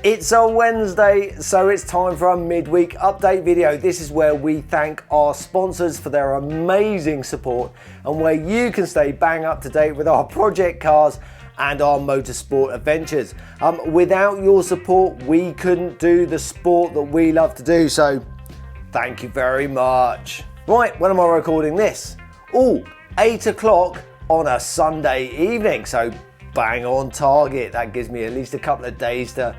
It's a Wednesday, so it's time for our midweek update video. This is where we thank our sponsors for their amazing support and where you can stay bang up to date with our project cars and our motorsport adventures. Without your support, we couldn't do the sport that we love to do, so thank you very much. Right, when am I recording this? Oh, 8 o'clock on a Sunday evening, so bang on target. That gives me at least a couple of days to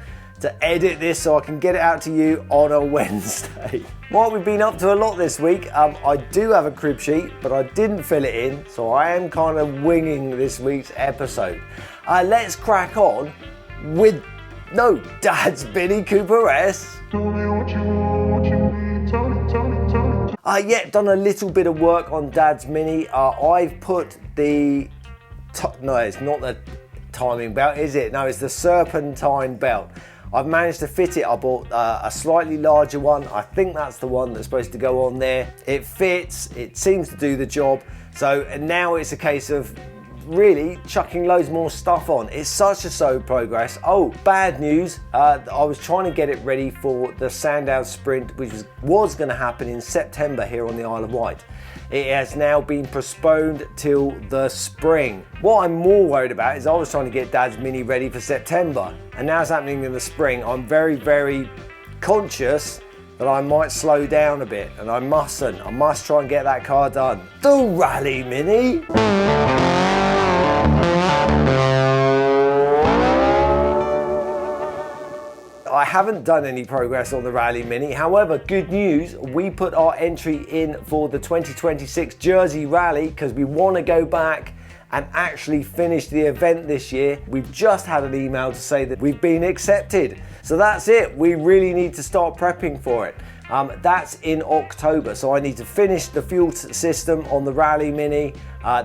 edit this so I can get it out to you on a Wednesday. Right, we've been up to a lot this week. I do have a crib sheet, but I didn't fill it in, so I am kind of winging this week's episode. Let's crack on with, Dad's Mini Cooper S. Yeah, done a little bit of work on Dad's Mini. I've put the, no, it's not the timing belt, is it? No, it's the serpentine belt. I've managed to fit it. I bought a slightly larger one. I think that's the one that's supposed to go on there. It fits, it seems to do the job. So now it's a case of really chucking loads more stuff on. It's such a slow progress. Oh, bad news. I was trying to get it ready for the Sandown Sprint, which was going to happen in September here on the Isle of Wight. It has now been postponed till the spring. What I'm more worried about is I was trying to get Dad's Mini ready for September, and now it's happening in the spring. I'm very, very conscious that I might slow down a bit, and I mustn't. I must try and get that car done. The Rally Mini. I haven't done any progress on the Rally Mini. However, good news, we put our entry in for the 2026 Jersey Rally because we want to go back and actually finish the event this year. We've just had an email to say that we've been accepted. So that's it. We really need to start prepping for it. That's in October, so I need to finish the fuel system on the Rally Mini.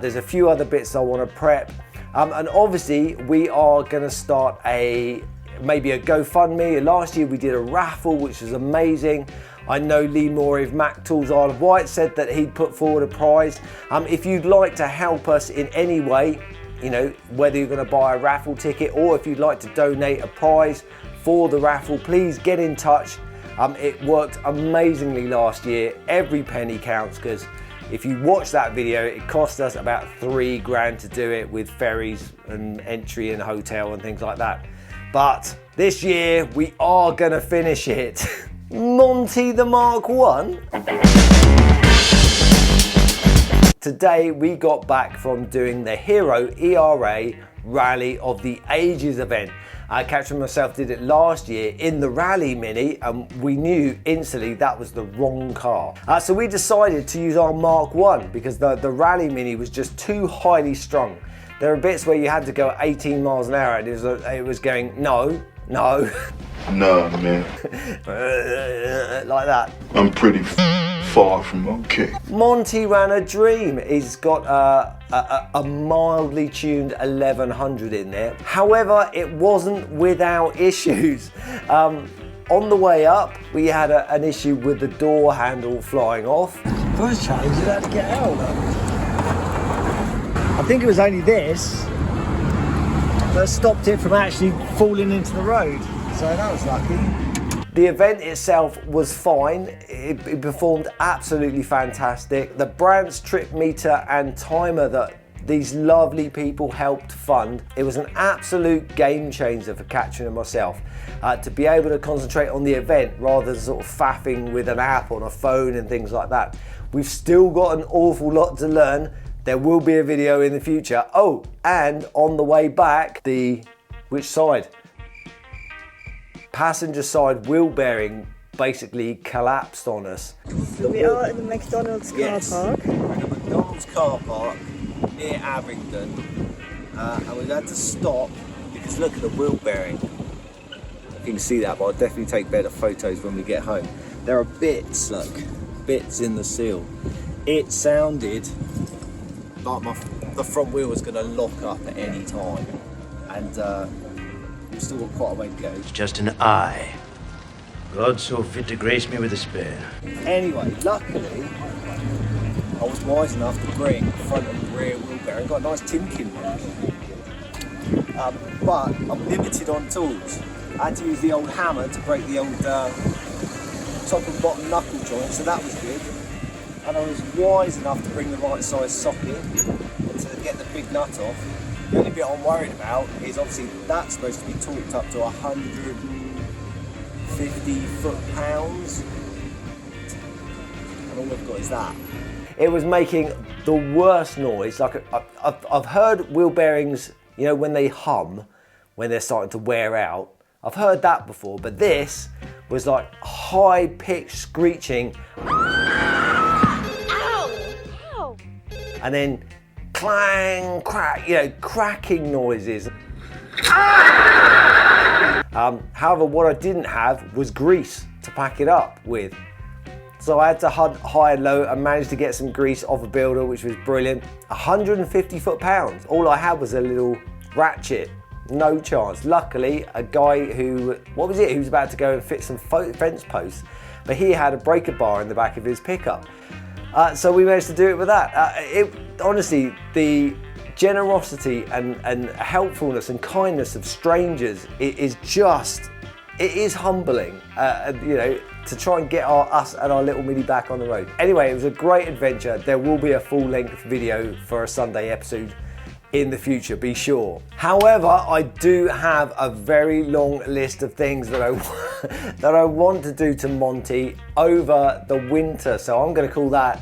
There's a few other bits I want to prep. And obviously, we are going to start maybe a GoFundMe. Last year we did a raffle, which was amazing. I know Lee Morey of Mac Tools Isle of Wight said that he'd put forward a prize. If you'd like to help us in any way, whether you're going to buy a raffle ticket or if you'd like to donate a prize for the raffle, please get in touch. It worked amazingly last year. Every penny counts because if you watch that video, it cost us about $3,000 to do it with ferries and entry and hotel and things like that. But this year we are gonna finish it. Monty the Mark 1. Today we got back from doing the Hero ERA Rally of the Ages event. Catcher and myself did it last year in the Rally Mini, and we knew instantly that was the wrong car. So we decided to use our Mark 1 because the Rally Mini was just too highly strung. There are bits where you had to go 18 miles an hour and it was going, no. No, man. Like that. I'm pretty far from okay. Monty ran a dream. He's got a mildly tuned 1100 in there. However, it wasn't without issues. On the way up, we had an issue with the door handle flying off. First challenge, you had to get out. I think it was only this that stopped it from actually falling into the road, so that was lucky. The event itself was fine. It performed absolutely fantastic. The Brandt's trip meter and timer that these lovely people helped fund, it was an absolute game changer for Catherine and myself. To be able to concentrate on the event rather than sort of faffing with an app on a phone and things like that. We've still got an awful lot to learn. There will be a video in the future. Oh, and on the way back, which side? Passenger side wheel bearing basically collapsed on us. So we are in the McDonald's car park. We're in the McDonald's car park near Abingdon, and we've had to stop because look at the wheel bearing. If you can see that, but I'll definitely take better photos when we get home. There are bits, look, bits in the seal. It sounded like the front wheel was going to lock up at any time, and we've still got quite a way to go. It's just an eye. God so fit to grace me with a spare. Anyway, luckily, I was wise enough to bring the front and rear wheel bearing. Got a nice Timken one. But I'm limited on tools. I had to use the old hammer to break the old top and bottom knuckle joint, so that was good. And I was wise enough to bring the right size socket to get the big nut off. The only bit I'm worried about is obviously that's supposed to be torqued up to 150 foot-pounds. And all we've got is that. It was making the worst noise. Like I've heard wheel bearings, you know, when they hum, when they're starting to wear out. I've heard that before, but this was like high-pitched screeching. Ow! And then clang, crack, you know, cracking noises. However, what I didn't have was grease to pack it up with. So I had to hunt high and low and managed to get some grease off a builder, which was brilliant. 150 foot-pounds. All I had was a little ratchet. No chance. Luckily, a guy who, what was it? He was about to go and fit some fence posts, but he had a breaker bar in the back of his pickup. So we managed to do it with that. Honestly, the generosity and helpfulness and kindness of strangers is just, it is humbling, you know, to try and get us and our little Mini back on the road. Anyway, it was a great adventure. There will be a full-length video for a Sunday episode in the future, be sure. However, I do have a very long list of things that I want to do to Monty over the winter. So I'm going to call that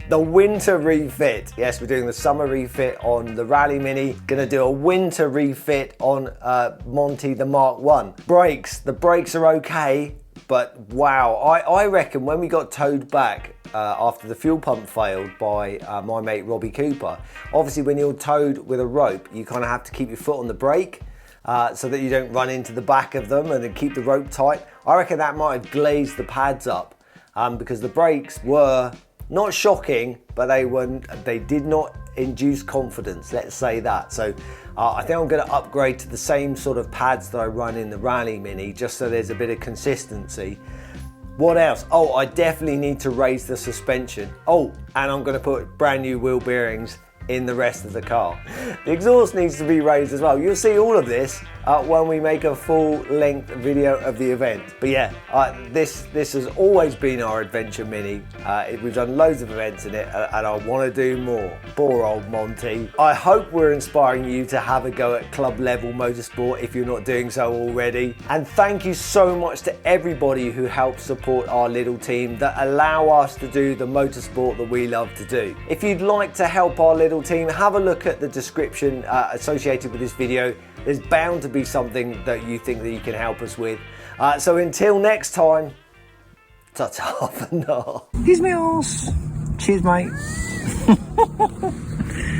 the winter refit. Yes, we're doing the summer refit on the Rally Mini. Going to do a winter refit on Monty the Mark 1. Brakes, the brakes are okay, but wow, I reckon when we got towed back after the fuel pump failed by my mate Robbie Cooper, obviously when you're towed with a rope, you kind of have to keep your foot on the brake so that you don't run into the back of them and then keep the rope tight. I reckon that might have glazed the pads up because the brakes were not shocking, but they did not induce confidence, let's say that. So I think I'm going to upgrade to the same sort of pads that I run in the Rally Mini, just so there's a bit of consistency. What else? Oh, I definitely need to raise the suspension. Oh, and I'm going to put brand new wheel bearings in the rest of the car. The exhaust needs to be raised as well. You'll see all of this when we make a full-length video of the event. But yeah, this has always been our adventure Mini. We've done loads of events in it, and I want to do more. Poor old Monty. I hope we're inspiring you to have a go at club level motorsport if you're not doing so already. And thank you so much to everybody who helps support our little team that allow us to do the motorsport that we love to do. If you'd like to help our little team, have a look at the description associated with this video. There's bound to be something that you think that you can help us with. So until next time, ta-ta for now. Here's my horse. Cheers, mate.